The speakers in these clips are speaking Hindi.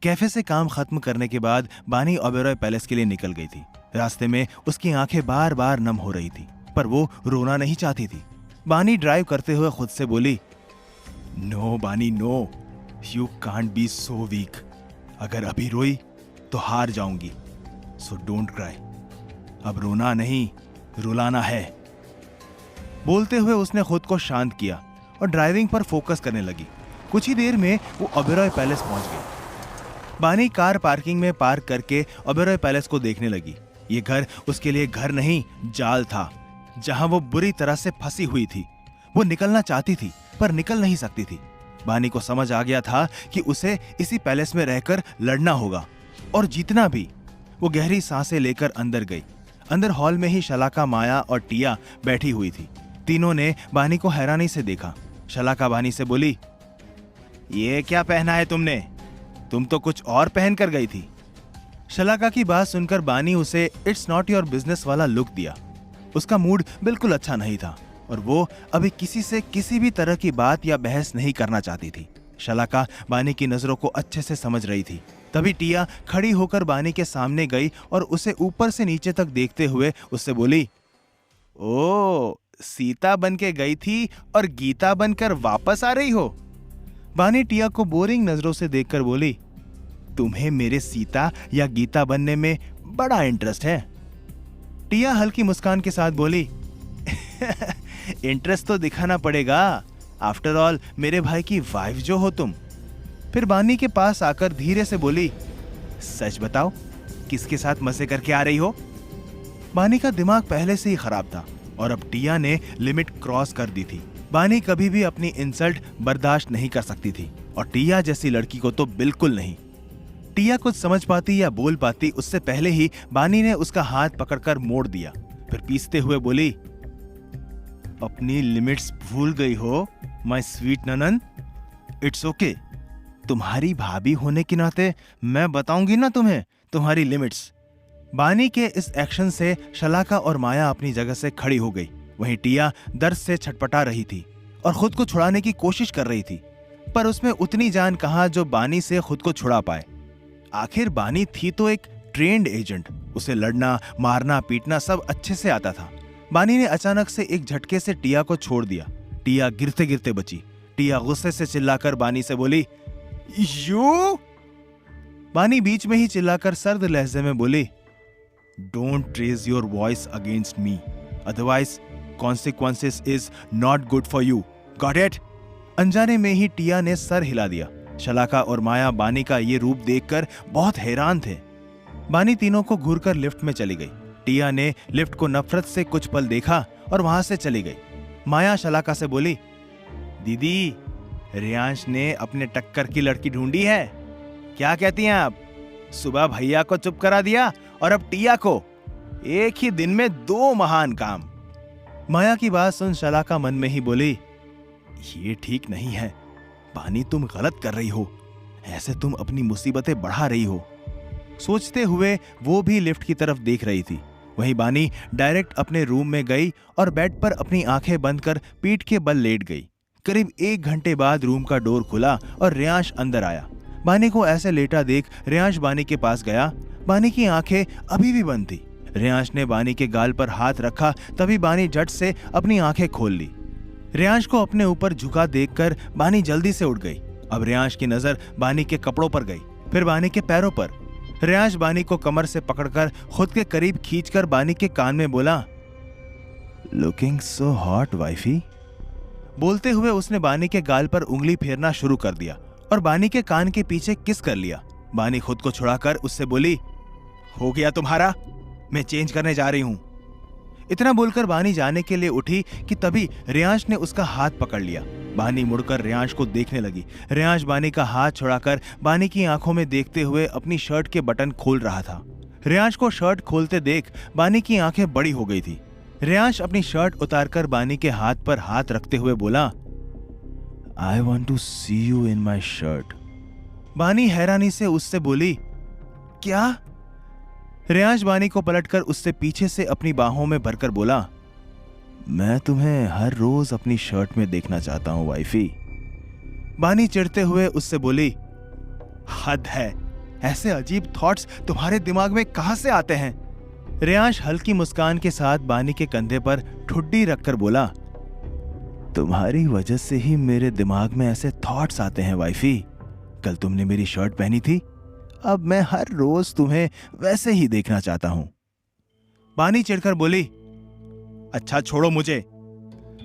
कैफे से काम खत्म करने के बाद बानी ओबेरॉय पैलेस के लिए निकल गई थी। रास्ते में उसकी आंखें बार बार नम हो रही थी, पर वो रोना नहीं चाहती थी। बानी ड्राइव करते हुए खुद से बोली, no Bani no, you can't be so weak. अगर अभी रोई तो हार जाऊंगी, सो डोंट क्राई। अब रोना नहीं, रुलाना है। बोलते हुए उसने खुद को शांत किया और ड्राइविंग पर फोकस करने लगी। कुछ ही देर में वो ओबेरॉय पैलेस पहुंच गई। बानी कार पार्किंग में पार्क करके ओबेरॉय पैलेस को देखने लगी। ये घर उसके लिए घर नहीं, जाल था, जहां वो बुरी तरह से फंसी हुई थी। वो निकलना चाहती थी पर निकल नहीं सकती थी। बानी को समझ आ गया था कि उसे इसी पैलेस में रहकर लड़ना होगा और जीतना भी। वो गहरी सांसें लेकर अंदर गई। अंदर हॉल में ही शलाका, माया और टिया बैठी हुई थी। तीनों ने बानी को हैरानी से देखा। शलाका बानी से बोली, ये क्या पहना है तुमने? तुम तो कुछ और पहन कर गई थी। शलाका की बात सुनकर बानी उसे इट्स नॉट योर बिजनेस वाला लुक दिया। उसका मूड बिल्कुल अच्छा नहीं था और वो अभी किसी से किसी भी तरह की बात या बहस नहीं करना चाहती थी। शलाका बानी की नजरों को अच्छे से समझ रही थी। तभी टिया खड़ी होकर बानी के सामने गई और उसे ऊपर से नीचे तक देखते हुए उससे बोली, ओ, सीता बन के गई थी और गीता बनकर वापस आ रही हो? बानी टिया को बोरिंग नजरों से देखकर बोली, तुम्हें मेरे सीता या गीता बनने में बड़ा इंटरेस्ट है? टिया हल्की मुस्कान के साथ बोली, इंटरेस्ट तो दिखाना पड़ेगा, आफ्टर ऑल मेरे भाई की वाइफ जो हो तुम। फिर बानी के पास आकर धीरे से बोली, सच बताओ, किसके साथ मजे करके आ रही हो? बानी का दिमाग पहले से ही खराब था और अब टिया ने लिमिट क्रॉस कर दी थी। बानी कभी भी अपनी इंसल्ट बर्दाश्त नहीं कर सकती थी और टिया जैसी लड़की को तो बिल्कुल नहीं। टिया कुछ समझ पाती या बोल पाती उससे पहले ही बानी ने उसका हाथ पकड़कर मोड़ दिया। फिर पीसते हुए बोली, अपनी लिमिट्स भूल गई हो माय स्वीट ननन? इट्स ओके, तुम्हारी भाभी होने के नाते मैं बताऊंगी ना तुम्हें तुम्हारी लिमिट्स। बानी के इस एक्शन से शलाका और माया अपनी जगह से खड़ी हो गई। वहीं टिया दर्द से छटपटा रही थी और खुद को छुड़ाने की कोशिश कर रही थी, पर उसमें उतनी जान कहां जो बानी से खुद को छुड़ा पाए। आखिर बानी थी तो एक ट्रेंड एजेंट, उसे लड़ना, मारना, पीटना सब अच्छे से आता था। बानी ने अचानक से एक झटके से टिया को छोड़ दिया। टिया गिरते गिरते बची। टिया गुस्से से चिल्लाकर बानी से बोली, यू? बानी बीच में ही चिल्लाकर सर्द लहजे में बोली, don't raise your voice against me, otherwise consequences is not good for you, got it? अनजाने में ही टिया ने सर हिला दिया। शलाका और माया बानी का ये रूप देखकर बहुत हैरान थे। बानी तीनों को घूरकर लिफ्ट में चली गई। टिया ने लिफ्ट को नफरत से कुछ पल देखा और वहां से चली गई। माया शलाका से बोली, दीदी, रियांश ने अपने टक्कर की लड़की ढूंढी है। क्या कहती हैं आप? सुबह भैया को चुप करा दिया और अब टिया को। एक ही दिन में दो महान काम। माया की बात सुन शलाका मन में ही बोली, ये ठीक नहीं है बानी, तुम गलत कर रही हो, ऐसे तुम अपनी मुसीबतें बढ़ा रही हो। सोचते हुए वो भी लिफ्ट की तरफ देख रही थी। वहीं बानी डायरेक्ट अपने रूम में गई और बेड पर अपनी आंखें बंद कर पीठ के बल लेट गई। करीब 1 घंटे बाद रूम का डोर खुला और रियांश अंदर आया। बानी को ऐसे लेटा देख रियांश बानी के पास गया। बानी की आंखें अभी भी बंद थी। रियांश ने बानी के गाल पर हाथ रखा, तभी बानी झट से अपनी आंखें खोल ली। रियांश को अपने ऊपर झुका देखकर बानी जल्दी से उठ गई। अब रियांश की नजर बानी के कपड़ों पर गई, फिर बानी के पैरों पर। रियांश बानी को कमर से पकड़कर खुद के करीब खींचकर बानी के कान में बोला, लुकिंग सो हॉट वाइफी। बोलते हुए उसने बानी के गाल पर उंगली फेरना शुरू कर दिया और बानी के कान के पीछे किस कर लिया। बानी खुद को छुड़ाकर उससे बोली, हो गया तुम्हारा, मैं चेंज करने जा रही हूं। इतना बोलकर बानी जाने के लिए उठी कि तभी रियांश ने उसका हाथ पकड़ लिया। बानी मुड़कर रियांश को देखने लगी। रियांश बानी का हाथ छुड़ाकर बानी की आंखों में देखते हुए अपनी शर्ट के बटन खोल रहा था। रियांश को शर्ट खोलते देख बानी की आंखें बड़ी हो गई थी। रियांश अपनी शर्ट उतारकर बानी के हाथ पर हाथ रखते हुए बोला, I want to see you in my shirt. Bani हैरानी से उससे बोली, क्या? रियांश बानी को पलटकर उससे पीछे से अपनी बाहों में भरकर बोला, मैं तुम्हें हर रोज अपनी शर्ट में देखना चाहता हूं वाइफी। बानी चिढ़ते हुए उससे बोली, हद है, ऐसे अजीब थॉट्स तुम्हारे दिमाग में कहां से आते हैं? रेयांश हल्की मुस्कान के साथ बानी के कंधे पर ठुड्डी रखकर बोला, तुम्हारी वजह से ही मेरे दिमाग में ऐसे थॉट्स आते हैं वाइफी। कल तुमने मेरी शर्ट पहनी थी, अब मैं हर रोज तुम्हें वैसे ही देखना चाहता हूं। बानी चिढ़कर बोली, अच्छा छोड़ो मुझे।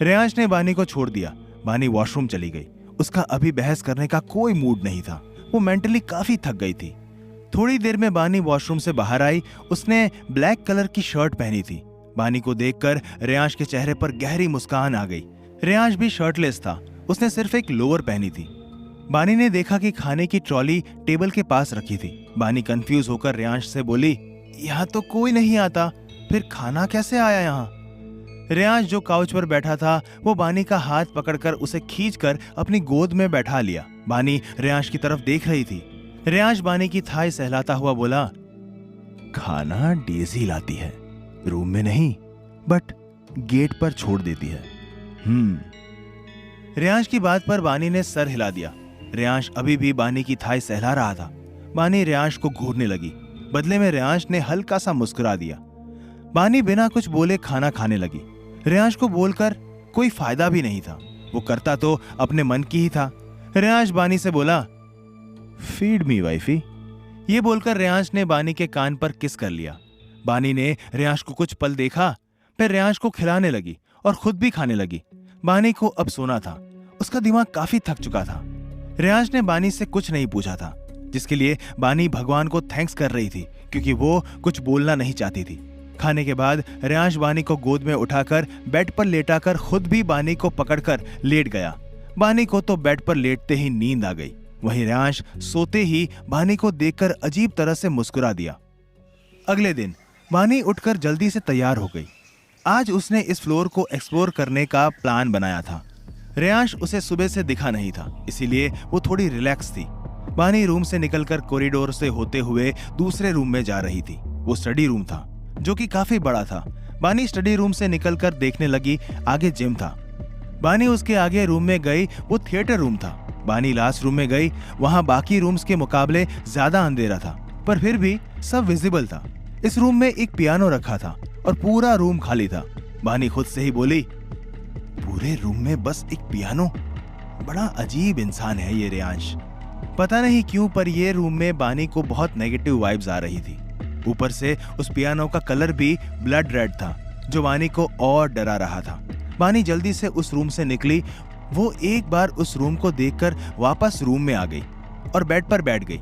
रेयांश ने बानी को छोड़ दिया। बानी वॉशरूम चली गई। उसका अभी बहस करने का कोई मूड नहीं था। वो मेंटली काफी थक गई थी। थोड़ी देर में बानी वॉशरूम से बाहर आई। उसने ब्लैक कलर की शर्ट पहनी थी। बानी को देखकर रेयांश के चेहरे पर गहरी मुस्कान आ गई। रेयांश भी शर्टलेस था। उसने सिर्फ एक लोअर पहनी थी। बानी ने देखा कि खाने की ट्रॉली टेबल के पास रखी थी। बानी कंफ्यूज होकर रेयांश से बोली, यहाँ तो कोई नहीं आता, फिर खाना कैसे आया यहाँ? रेयांश जो काउच पर बैठा था वो बानी का हाथ पकड़कर उसे खींचकर अपनी गोद में बैठा लिया। बानी रेयांश की तरफ देख रही थी। रेयांश बानी की थाई सहलाता हुआ बोला, खाना डेजी लाती है, रूम में नहीं बट गेट पर छोड़ देती है। रेयांश की बात पर बानी ने सर हिला दिया। रेयांश अभी भी बानी की थाई सहला रहा था। बानी रेयांश को घूरने लगी। बदले में रेयांश ने हल्का सा मुस्कुरा दिया। बानी बिना कुछ बोले खाना खाने लगी। रेयांश को बोलकर कोई फायदा भी नहीं था। वो करता तो अपने मन की ही था। रेयांश बानी से बोला, फीड मी वाइफी। ये बोलकर रेयांश ने बानी के कान पर किस कर लिया। बानी ने रेयांश को कुछ पल देखा, फिर रेयांश को खिलाने लगी और खुद भी खाने लगी। बानी को अब सोना था। उसका दिमाग काफी थक चुका था। रेयांश ने बानी से कुछ नहीं पूछा था, जिसके लिए बानी भगवान को थैंक्स कर रही थी, क्योंकि वो कुछ बोलना नहीं चाहती थी। खाने के बाद रेयांश बानी को गोद में उठाकर बेड पर लेटाकर खुद भी बानी को पकड़कर लेट गया। बानी को तो बेड पर लेटते ही नींद आ गई। वहीं रेयांश सोते ही बानी को देखकर अजीब तरह से मुस्कुरा दिया। अगले दिन बानी उठकर जल्दी से तैयार हो गई। आज उसने इस फ्लोर को एक्सप्लोर करने का प्लान बनाया था। रेयांश उसे सुबह से दिखा नहीं था, इसीलिए वो थोड़ी रिलैक्स थी। बानी रूम से निकलकर कॉरिडोर से होते हुए दूसरे रूम में जा रही थी। वो स्टडी रूम था, जो कि काफी बड़ा था। बानी स्टडी रूम से निकलकर देखने लगी, आगे जिम था। बानी उसके आगे रूम में गई, वो थिएटर रूम था। बानी लास्ट रूम में गई, वहां बाकी रूम्स के मुकाबले ज्यादा अंधेरा था, पर फिर भी सब विजिबल था। इस रूम में एक पियानो रखा था और पूरा रूम खाली था। बानी खुद से ही बोली, पूरे रूम में बस एक पियानो? बड़ा अजीब इंसान है ये रेयांश। पता नहीं क्यों, पर ये रूम में बानी को बहुत नेगेटिव वाइब्स आ रही थी। ऊपर से उस पियानो का कलर भी ब्लड रेड था, जो बानी को और डरा रहा था। बानी जल्दी से उस रूम से निकली। वो एक बार उस रूम को देखकर वापस रूम में आ गई और बेड पर बैठ गई।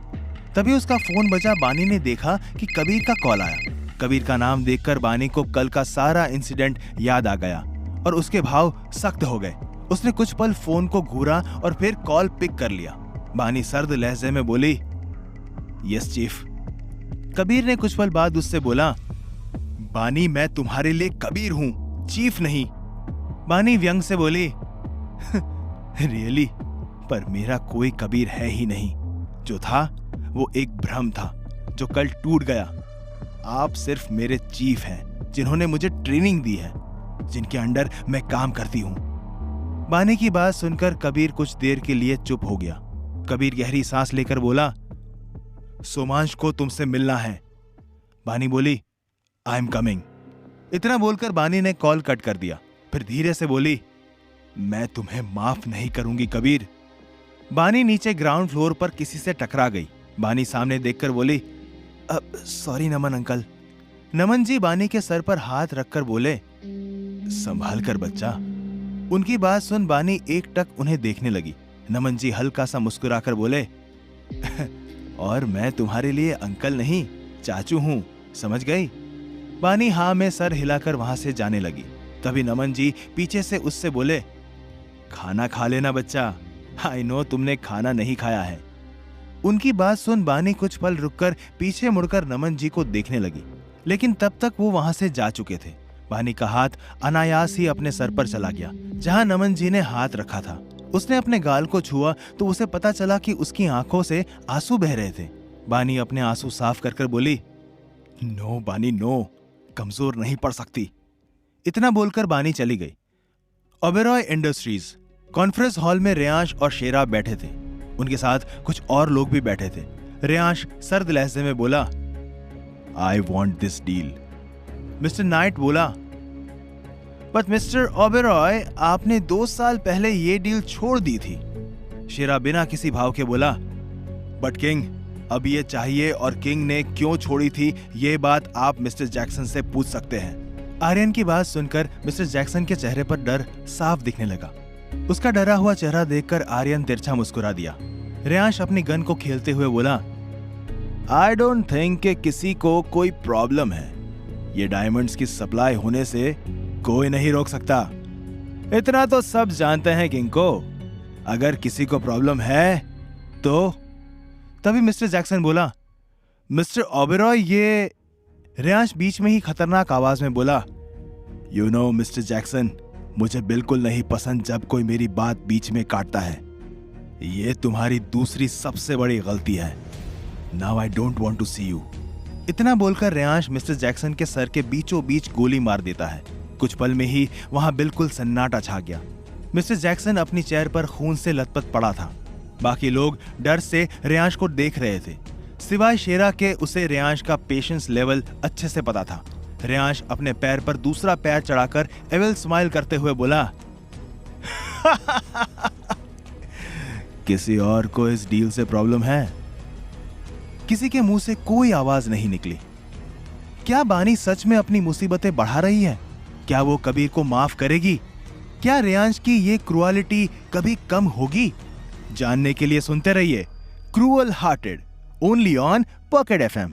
तभी उसका फोन बजा। बानी ने देखा कि कबीर का कॉल आया। कबीर का नाम देखकर बानी को कल का सारा इंसिडेंट याद आ गया और उसके भाव सख्त हो गए। उसने कुछ पल फोन को घूरा और फिर कॉल पिक कर लिया। बानी सर्द लहजे में बोली, यस चीफ। कबीर ने कुछ पल बाद उससे बोला, बानी मैं तुम्हारे लिए कबीर हूं, चीफ नहीं। बानी व्यंग से बोली, रियली? पर मेरा कोई कबीर है ही नहीं। जो था वो एक भ्रम था, जो कल टूट गया। आप सिर्फ मेरे चीफ हैं, जिन्होंने मुझे ट्रेनिंग दी है, जिनके अंडर मैं काम करती हूं। बानी की बात सुनकर कबीर कुछ देर के लिए चुप हो गया। कबीर गहरी सांस लेकर बोला, सोमांश को तुमसे मिलना है। बानी बोली, आई एम कमिंग। इतना बोलकर बानी ने कॉल कट कर दिया। फिर धीरे से बोली, मैं तुम्हें माफ नहीं करूंगी कबीर। बानी नीचे ग्राउंड फ्लोर पर किसी से टकरा गई। बानी सामने देखकर बोली, सॉरी नमन अंकल। नमन जी बानी के सर पर हाथ रखकर बोले, संभाल कर बच्चा। उनकी बात सुन बानी एकटक उन्हें देखने लगी। नमन जी हल्का सा मुस्कुराकर बोले, और मैं तुम्हारे लिए अंकल नहीं चाचू हूं, समझ गई? बानी हाँ में सर हिलाकर वहां से जाने लगी। तभी नमन जी पीछे से उससे बोले, खाना खा लेना बच्चा, आई नो तुमने खाना नहीं खाया है। उनकी बात सुन बानी कुछ पल रुककर पीछे मुड़कर नमन जी को देखने लगी, लेकिन तब तक वो वहां से जा चुके थे। बानी का हाथ अनायास ही अपने सर पर चला गया, जहां नमन जी ने हाथ रखा था। उसने अपने गाल को छुआ तो उसे पता चला कि उसकी आंखों से आंसू बह रहे थे। बानी अपने आंसू साफ कर कर बोली, नो बानी नो, कमजोर नहीं पड़ सकती। इतना बोलकर बानी चली गई। ओबेरॉय इंडस्ट्रीज कॉन्फ्रेंस हॉल में रेयांश और शेरा बैठे थे। उनके साथ कुछ और लोग भी बैठे थे। रेयांश सर्द लहजे में बोला, I want this deal. Mister night बोला, बट मिस्टर ओबेरॉय, आपने 2 साल पहले ये डील छोड़ दी थी। शेरा बिना किसी भाव के बोला, बट किंग, अब ये चाहिए और किंग ने क्यों छोड़ी थी ये बात आप मिस्टर जैक्सन से पूछ सकते हैं। आर्यन की बात सुनकर मिस्टर जैक्सन के चेहरे पर डर साफ दिखने लगा। उसका डरा हुआ चेहरा देखकर आर्यन तिरछा मुस्कुरा दिया। रेयांश अपनी गन को खेलते हुए बोला, आई डोंट थिंक कि किसी को कोई प्रॉब्लम है। ये डायमंड्स की सप्लाई होने से कोई नहीं रोक सकता। इतना तो सब जानते हैं किंग को। अगर किसी को प्रॉब्लम है तो। तभी मिस्टर जैक्सन बोला, मिस्टर ओबेरॉय, ये। रेयांश बीच में ही खतरनाक आवाज में बोला, यू नो मिस्टर जैक्सन, मुझे बिल्कुल नहीं पसंद जब कोई मेरी बात बीच में काटता है। ये तुम्हारी दूसरी सबसे बड़ी गलती है। Now I don't want to see you. इतना बोलकर रेयांश मिस्टर जैक्सन के सर के बीचों बीच गोली मार देता है। कुछ पल में ही वहां बिल्कुल सन्नाटा छा गया। मिस्टर जैक्सन अपनी चेयर पर खून से लथपथ पड़ा था। बाकी लोग डर से रेयांश को देख रहे थे। सिवाय शेरा के उसे रेयांश का पेशेंस लेवल अच्छे से पता था। रेयांश अपने पैर पर दूसरा पैर चढ़ाकर एविल स्माइल करते हुए बोला, किसी और को इस डील से प्रॉब्लम है? किसी के मुंह से कोई आवाज नहीं निकली। क्या बानी सच में अपनी मुसीबतें बढ़ा रही है? क्या वो कबीर को माफ करेगी? क्या रेयांश की ये क्रूअलिटी कभी कम होगी? जानने के लिए सुनते रहिए cruel hearted, only on pocket FM।